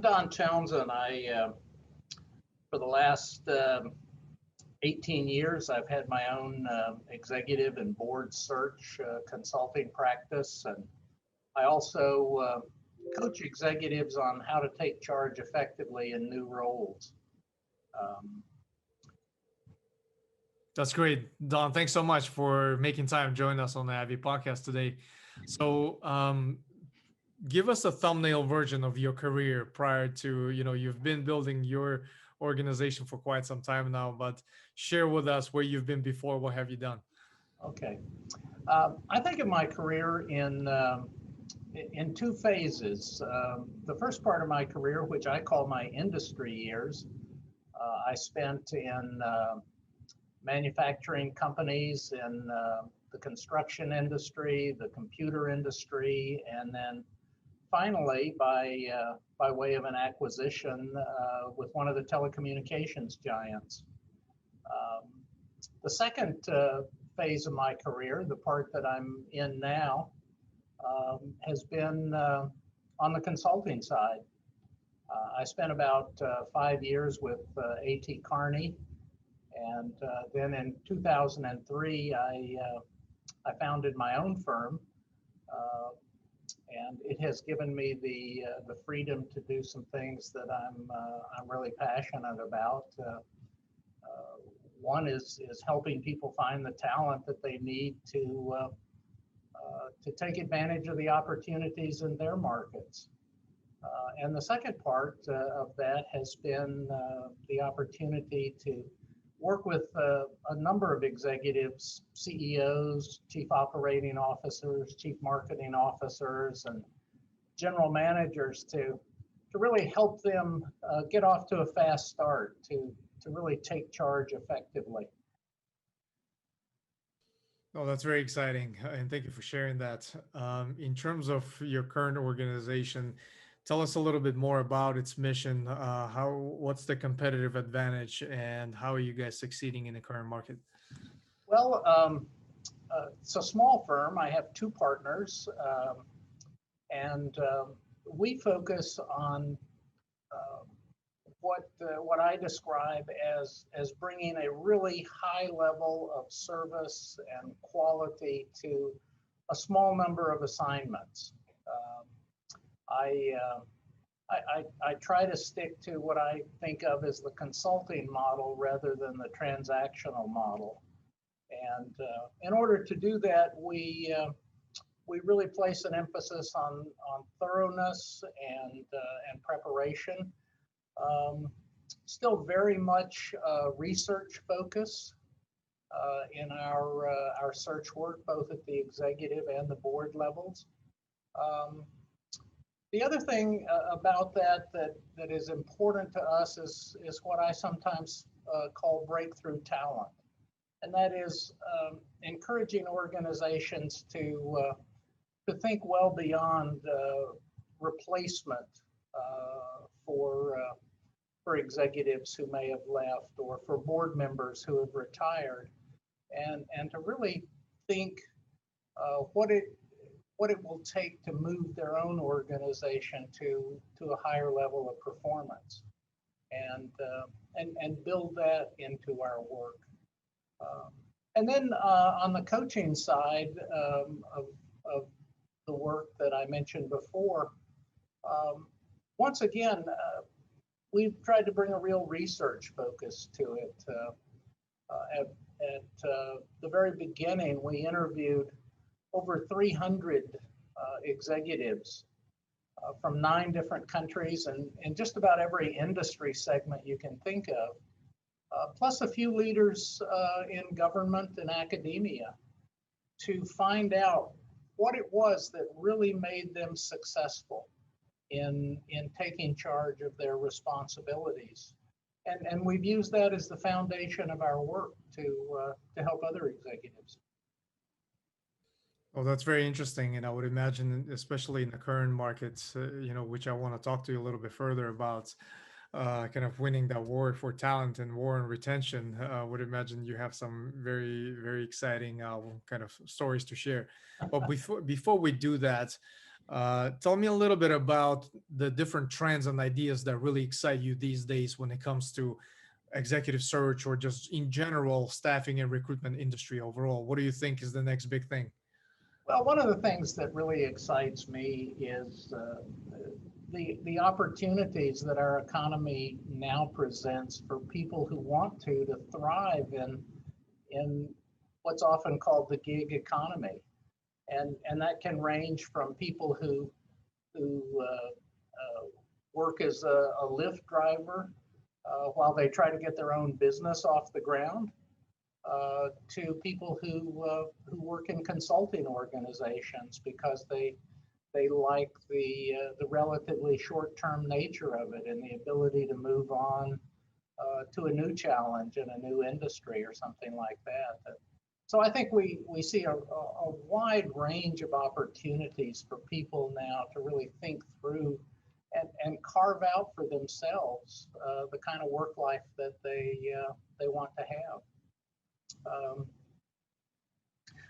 Don Townsend. For the last 18 years, I've had my own executive and board search consulting practice, and I also coach executives on how to take charge effectively in new roles. Um, That's great, Don. Thanks so much for making time to join us on the Abby podcast today. So, give us a thumbnail version of your career prior to, you've been building your organization for quite some time now, but share with us where you've been before. What have you done? okay. I think of my career in two phases. The first part of my career, which I call my industry years, I spent in manufacturing companies in the construction industry, the computer industry, and then finally, by way of an acquisition with one of the telecommunications giants. Um, the second phase of my career, the part that I'm in now, has been on the consulting side. I spent about 5 years with AT Kearney, and then in 2003, I founded my own firm, and it has given me the freedom to do some things that I'm really passionate about. One is helping people find the talent that they need to take advantage of the opportunities in their markets. And the second part of that has been the opportunity to work with a number of executives, CEOs, chief operating officers, chief marketing officers, and general managers to really help them get off to a fast start, to really take charge effectively. Oh, that's very exciting, and thank you for sharing that. In terms of your current organization, tell us a little bit more about its mission. What's the competitive advantage, and how are you guys succeeding in the current market? Well, it's a small firm. I have two partners, and we focus on what I describe as bringing a really high level of service and quality to a small number of assignments. I try to stick to what I think of as the consulting model rather than the transactional model. And in order to do that, we really place an emphasis on thoroughness and preparation. Still very much research focus in our search work, both at the executive and the board levels. The other thing about that is important to us is what I sometimes call breakthrough talent, and that is encouraging organizations to think well beyond replacement for executives who may have left, or for board members who have retired, and to really think what it will take to move their own organization to a higher level of performance, and build that into our work. And then on the coaching side of the work that I mentioned before, once again, we've tried to bring a real research focus to it. At the very beginning, we interviewed over 300 executives from 9 different countries and in just about every industry segment you can think of, plus a few leaders in government and academia, to find out what it was that really made them successful in taking charge of their responsibilities. And we've used that as the foundation of our work to help other executives. Oh, that's very interesting. And I would imagine, especially in the current markets, which I want to talk to you a little bit further about, kind of winning that war for talent and war and retention. I would imagine you have some very, very exciting kind of stories to share. But before we do that, Tell me a little bit about the different trends and ideas that really excite you these days when it comes to executive search or just in general staffing and recruitment industry overall. What do you think is the next big thing? Well, one of the things that really excites me is the opportunities that our economy now presents for people who want to thrive in what's often called the gig economy, and that can range from people who work as a Lyft driver while they try to get their own business off the ground, to people who work in consulting organizations because they like the relatively short-term nature of it and the ability to move on to a new challenge in a new industry or something like that. So I think we see a wide range of opportunities for people now to really think through and carve out for themselves the kind of work life that they want to have.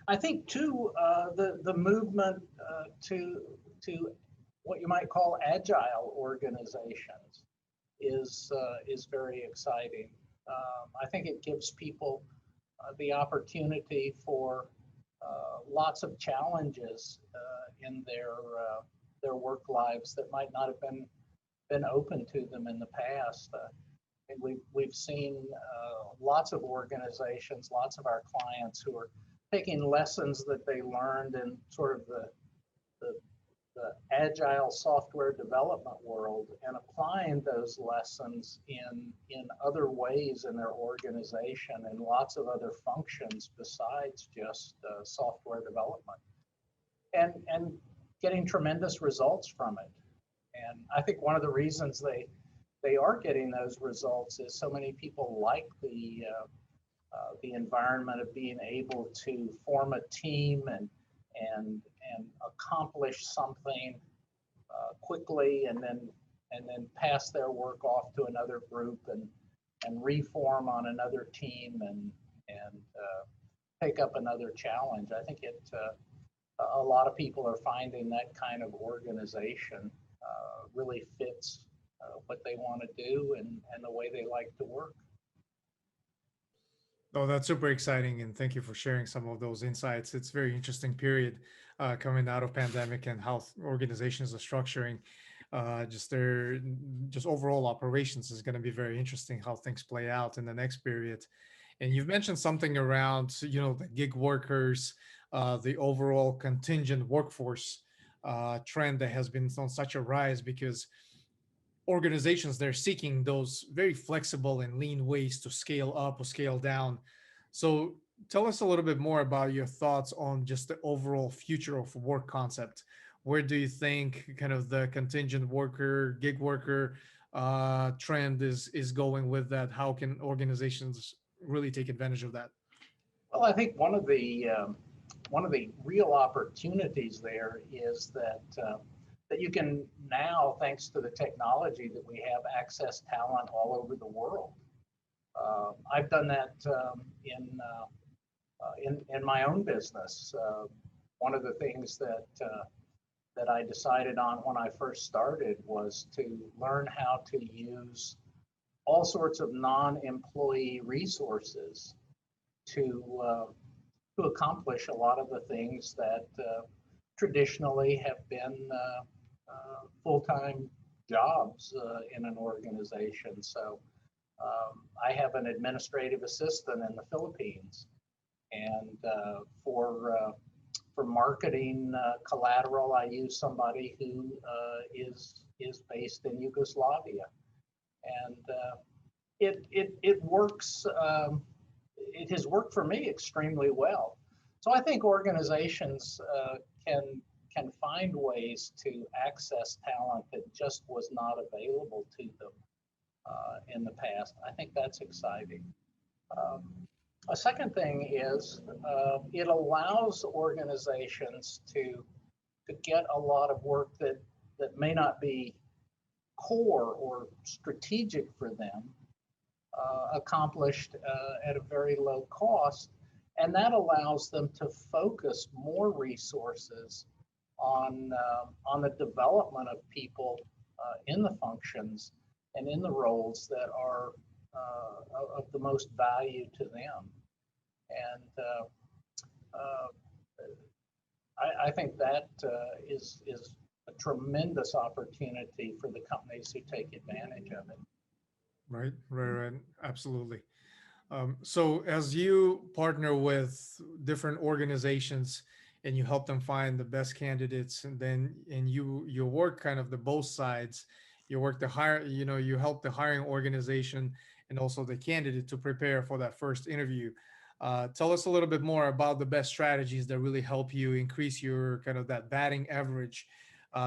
I think too, the movement to what you might call agile organizations is very exciting. I think it gives people the opportunity for lots of challenges in their work lives that might not have been open to them in the past. And we've seen lots of organizations, lots of our clients who are taking lessons that they learned in sort of the agile software development world and applying those lessons in other ways in their organization and lots of other functions besides just software development, and getting tremendous results from it. And I think one of the reasons they are getting those results is so many people like the environment of being able to form a team and accomplish something quickly and then pass their work off to another group and reform on another team and take up another challenge. I think a lot of people are finding that kind of organization really fits what they want to do and the way they like to work. Oh, that's super exciting, and thank you for sharing some of those insights. It's a very interesting period coming out of pandemic and how organizations are structuring just their just overall operations is going to be very interesting how things play out in the next period. And you've mentioned something around the gig workers, the overall contingent workforce trend that has been on such a rise because organizations they're seeking those very flexible and lean ways to scale up or scale down. So tell us a little bit more about your thoughts on just the overall future of work concept. Where do you think kind of the contingent worker gig worker trend is going with that? How can organizations really take advantage of that? Well, I think one of the real opportunities there is that you can now, thanks to the technology that we have, access talent all over the world. I've done that in my own business. One of the things that I decided on when I first started was to learn how to use all sorts of non-employee resources to accomplish a lot of the things that traditionally have been full-time jobs in an organization. So I have an administrative assistant in the Philippines, and for marketing collateral, I use somebody who is based in Yugoslavia, and it works. It has worked for me extremely well. So I think organizations can find ways to access talent that just was not available to them in the past. I think that's exciting. A second thing is it allows organizations to get a lot of work that may not be core or strategic for them accomplished at a very low cost. And that allows them to focus more resources on the development of people in the functions and in the roles that are of the most value to them. And I think that is a tremendous opportunity for the companies who take advantage of it. Right. Absolutely. So as you partner with different organizations and you help them find the best candidates, and you work kind of the both sides, you work the hire, you help the hiring organization and also the candidate to prepare for that first interview. Tell us a little bit more about the best strategies that really help you increase your kind of that batting average,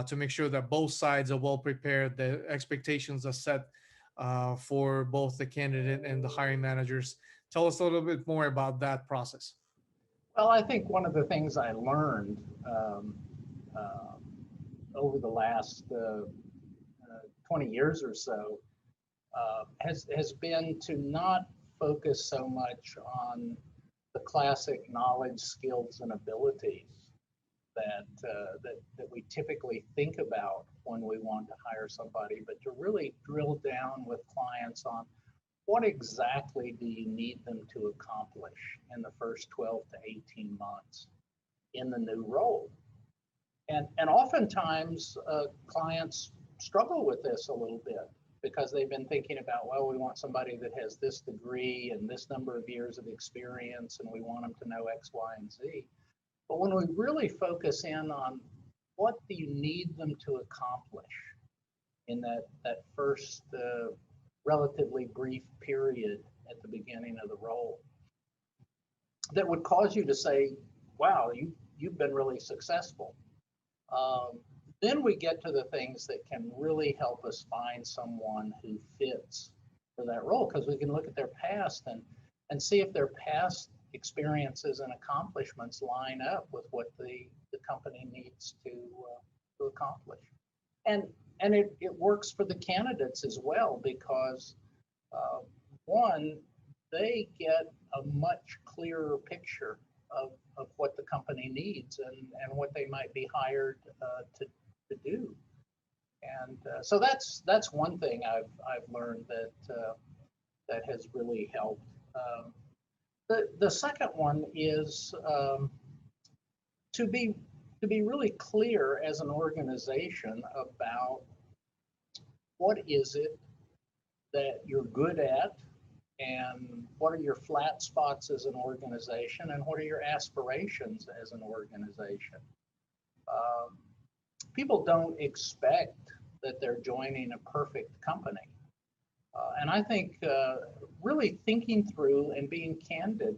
to make sure that both sides are well prepared, the expectations are set for both the candidate and the hiring managers. Tell us a little bit more about that process. Well, I think one of the things I learned uh, over the last 20 years or so has been to not focus so much on the classic knowledge, skills, and abilities that we typically think about when we want to hire somebody, but to really drill down with clients on what exactly do you need them to accomplish in the first 12 to 18 months in the new role. And oftentimes clients struggle with this a little bit because they've been thinking about, well, we want somebody that has this degree and this number of years of experience, and we want them to know X, Y, and Z. But when we really focus in on what do you need them to accomplish in that first relatively brief period at the beginning of the role, that would cause you to say, wow, you've been really successful. Then we get to the things that can really help us find someone who fits for that role, because we can look at their past and see if their past experiences and accomplishments line up with what the company needs to accomplish. And it works for the candidates as well, because one, they get a much clearer picture of what the company needs and what they might be hired to do. And so that's one thing I've learned that has really helped. The second one is to be really clear as an organization about what is it that you're good at, and what are your flat spots as an organization, and what are your aspirations as an organization. People don't expect that they're joining a perfect company. And I think really thinking through and being candid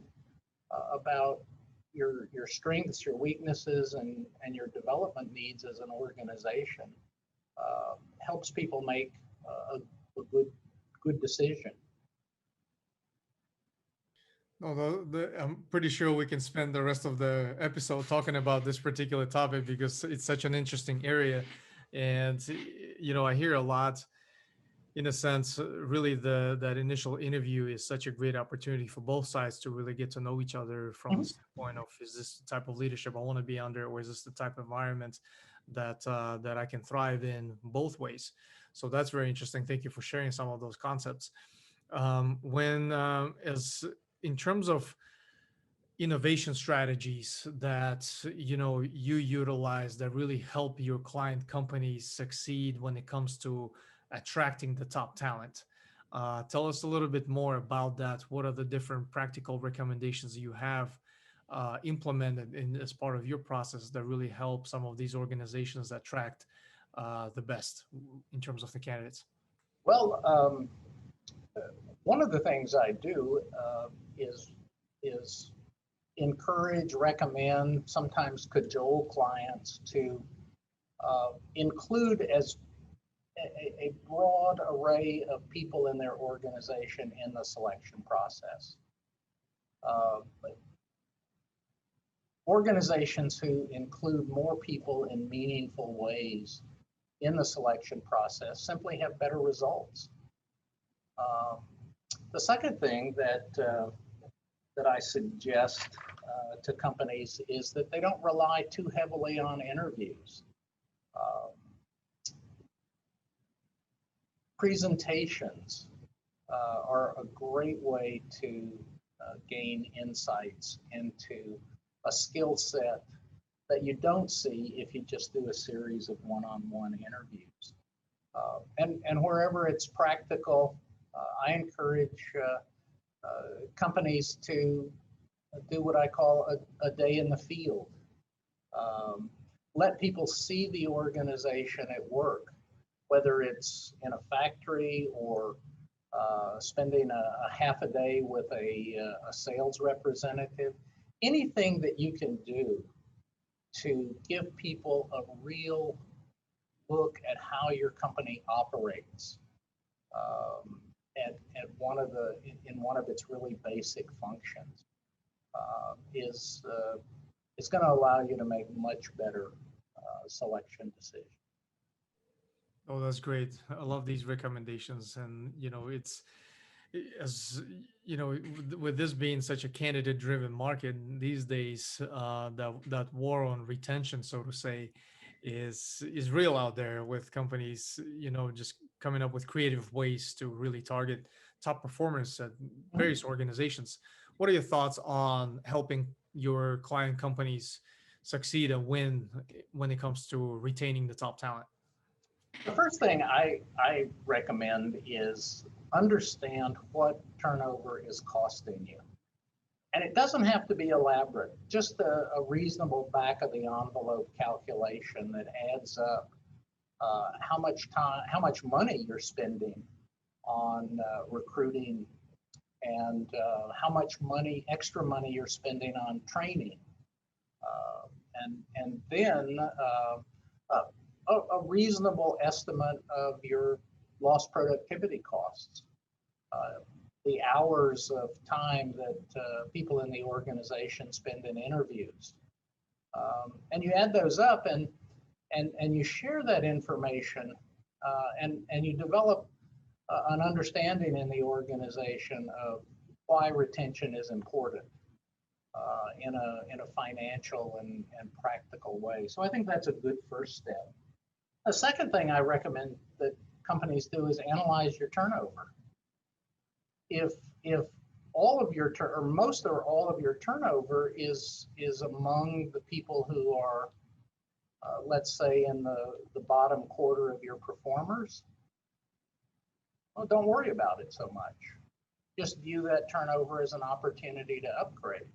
about your strengths, your weaknesses, and your development needs as an organization helps people make a good decision. No, I'm pretty sure we can spend the rest of the episode talking about this particular topic because it's such an interesting area. And, I hear a lot, in a sense, really that initial interview is such a great opportunity for both sides to really get to know each other from the standpoint of, is this the type of leadership I want to be under, or is this the type of environment that I can thrive in both ways? So that's very interesting. Thank you for sharing some of those concepts. As in terms of innovation strategies that you utilize that really help your client companies succeed when it comes to attracting the top talent, tell us a little bit more about that. What are the different practical recommendations you have implemented as part of your process that really help some of these organizations attract the best in terms of the candidates? Well, one of the things I do is encourage, recommend, sometimes cajole clients to include as a broad array of people in their organization in the selection process. Organizations who include more people in meaningful ways in the selection process simply have better results. The second thing that I suggest to companies is that they don't rely too heavily on interviews. Presentations are a great way to gain insights into a skill set that you don't see if you just do a series of one-on-one interviews. And wherever it's practical, I encourage companies to do what I call a day in the field. Let people see the organization at work, whether it's in a factory or spending a half a day with a sales representative. Anything that you can do to give people a real look at how your company operates at one of its really basic functions is going to allow you to make much better selection decisions. Oh, that's great. I love these recommendations. And, it's, as you know, with this being such a candidate driven market these days, that war on retention, so to say, is real out there, with companies, just coming up with creative ways to really target top performers at various organizations. What are your thoughts on helping your client companies succeed and win when it comes to retaining the top talent? The first thing I recommend is understand what turnover is costing you. And it doesn't have to be elaborate, just a reasonable back of the envelope calculation that adds up how much money you're spending on recruiting, and how much extra money you're spending on training. And then a reasonable estimate of your lost productivity costs, the hours of time that people in the organization spend in interviews. And you add those up and you share that information and you develop an understanding in the organization of why retention is important in a financial and practical way. So I think that's a good first step. The second thing I recommend that companies do is analyze your turnover. If all of your or most or all of your turnover is among the people who are, let's say, in the bottom quarter of your performers, well, don't worry about it so much. Just view that turnover as an opportunity to upgrade.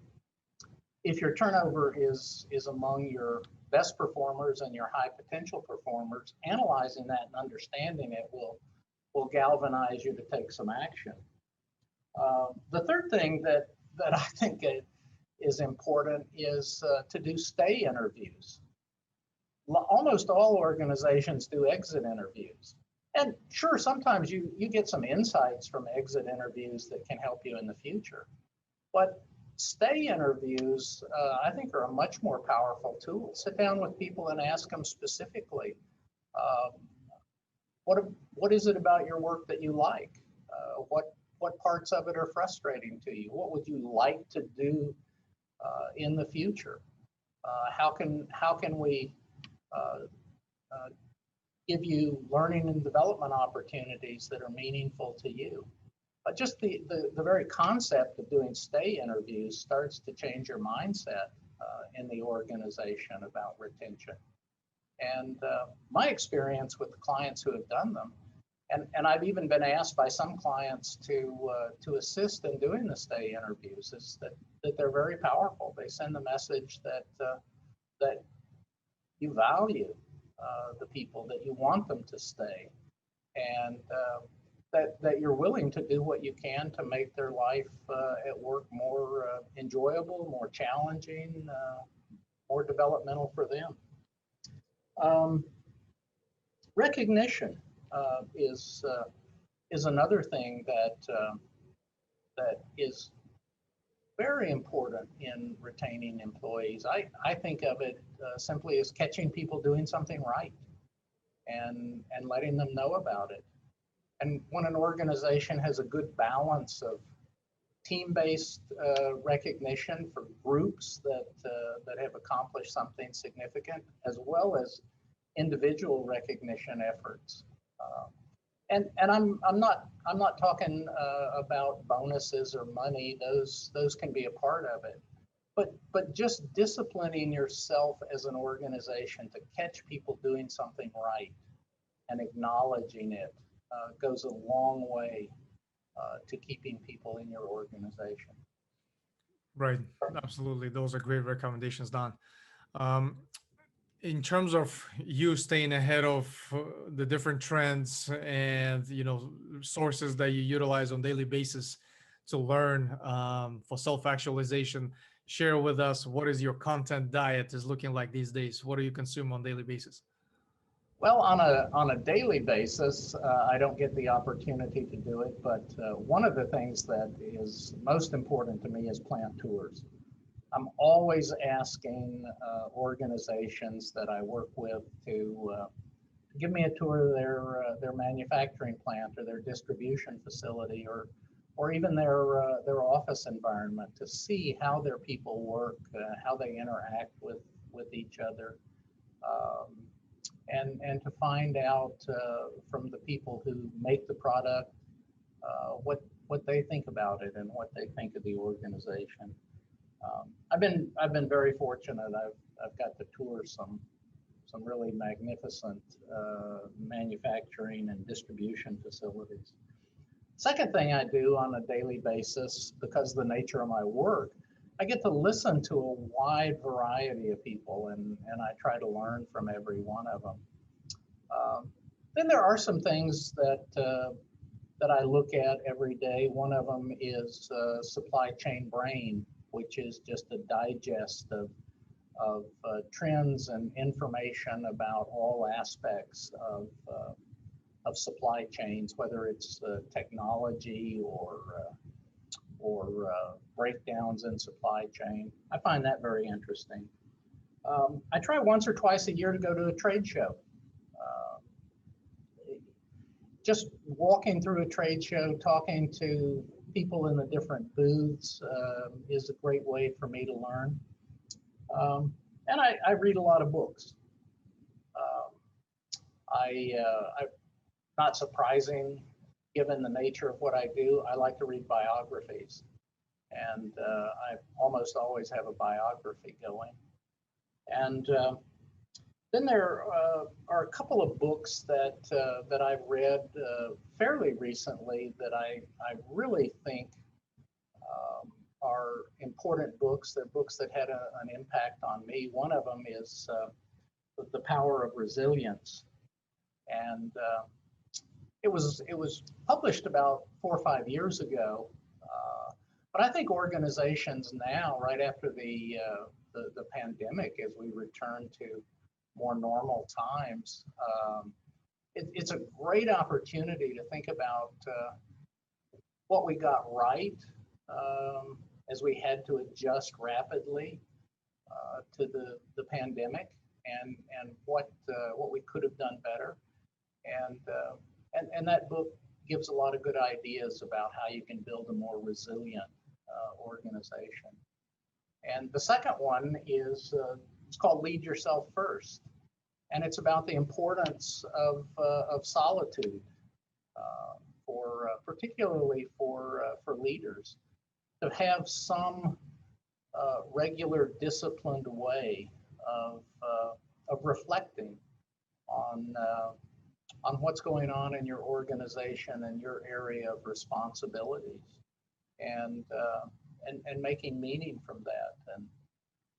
If your turnover is among your best performers and your high potential performers, analyzing that and understanding it will galvanize you to take some action. The third thing that I think is important is to do stay interviews. Almost all organizations do exit interviews. And sure, sometimes you get some insights from exit interviews that can help you in the future. But stay interviews, I think, are a much more powerful tool. Sit down with people and ask them specifically, what is it about your work that you like? What parts of it are frustrating to you? What would you like to do in the future? How can we give you learning and development opportunities that are meaningful to you? But just the very concept of doing stay interviews starts to change your mindset in the organization about retention. And my experience with the clients who have done them, and I've even been asked by some clients to assist in doing the stay interviews, is that they're very powerful. They send the message that you value the people, that you want them to stay, and that you're willing to do what you can to make their life at work more enjoyable, more challenging, more developmental for them. Recognition is another thing that is very important in retaining employees. I think of it simply as catching people doing something right and letting them know about it. And when an organization has a good balance team-based recognition for groups that have accomplished something significant, as well as individual recognition efforts. And I'm not talking about bonuses or money. Those can be a part of it. But just disciplining yourself as an organization to catch people doing something right and acknowledging it goes a long way to keeping people in your organization. Right. Absolutely. Those are great recommendations, Don. Um, in terms of you staying ahead of the different trends and sources that you utilize on daily basis to learn for self-actualization, share with us what is your content diet is looking like these days. What do you consume on daily basis? Well, on a daily basis, I don't get the opportunity to do it, but one of the things that is most important to me is plant tours. I'm always asking organizations that I work with to give me a tour of their manufacturing plant or their distribution facility, or even their office environment, to see how their people work, how they interact with each other. And to find out from the people who make the product what they think about it and what they think of the organization. I've been very fortunate. I've got to tour some really magnificent manufacturing and distribution facilities. Second thing I do on a daily basis, because of the nature of my work, I get to listen to a wide variety of people, and I try to learn from every one of them. Then there are some things that I look at every day. One of them is Supply Chain Brain, which is just a digest of trends and information about all aspects of supply chains, whether it's technology or breakdowns in supply chain. I find that very interesting. I try once or twice a year to go to a trade show. Just walking through a trade show, talking to people in the different booths is a great way for me to learn. And I read a lot of books. Not surprising, given the nature of what I do, I like to read biographies. And I almost always have a biography going. And then there are a couple of books that I've read fairly recently that I really think are important books. They're books that had an impact on me. One of them is The Power of Resilience. And it was published about 4 or 5 years ago. But I think organizations now, right after the pandemic, as we return to more normal times, it's a great opportunity to think about what we got right as we had to adjust rapidly to the pandemic, and what we could have done better. And that book gives a lot of good ideas about how you can build a more resilient organization. And the second one is it's called Lead Yourself First, and it's about the importance of solitude particularly for leaders, to have some regular disciplined way of reflecting on what's going on in your organization and your area of responsibilities, and making meaning from that.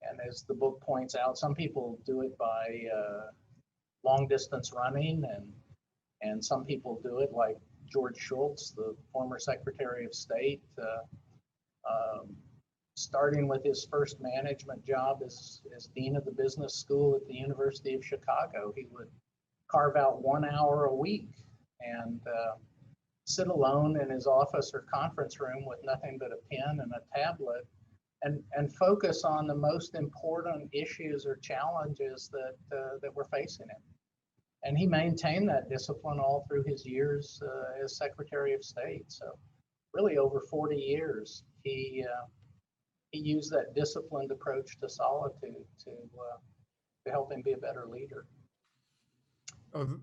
And as the book points out, some people do it by long distance running, and some people do it like George Shultz, the former Secretary of State, starting with his first management job as Dean of the Business School at the University of Chicago. He would carve out 1 hour a week and sit alone in his office or conference room with nothing but a pen and a tablet, and focus on the most important issues or challenges that were facing him. And he maintained that discipline all through his years as Secretary of State. So really over 40 years. He used that disciplined approach to solitude to help him be a better leader. Oh,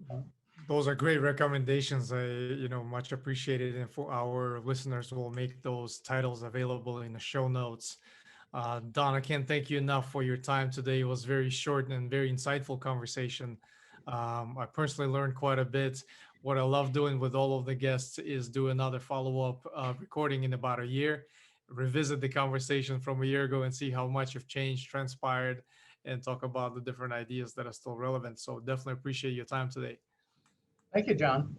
those are great recommendations. I, much appreciated. And for our listeners, we'll make those titles available in the show notes. Don, I can't thank you enough for your time today. It was very short and very insightful conversation. I personally learned quite a bit. What I love doing with all of the guests is do another follow-up recording in about a year, revisit the conversation from a year ago and see how much have changed, transpired, and talk about the different ideas that are still relevant. So definitely appreciate your time today. Thank you, John.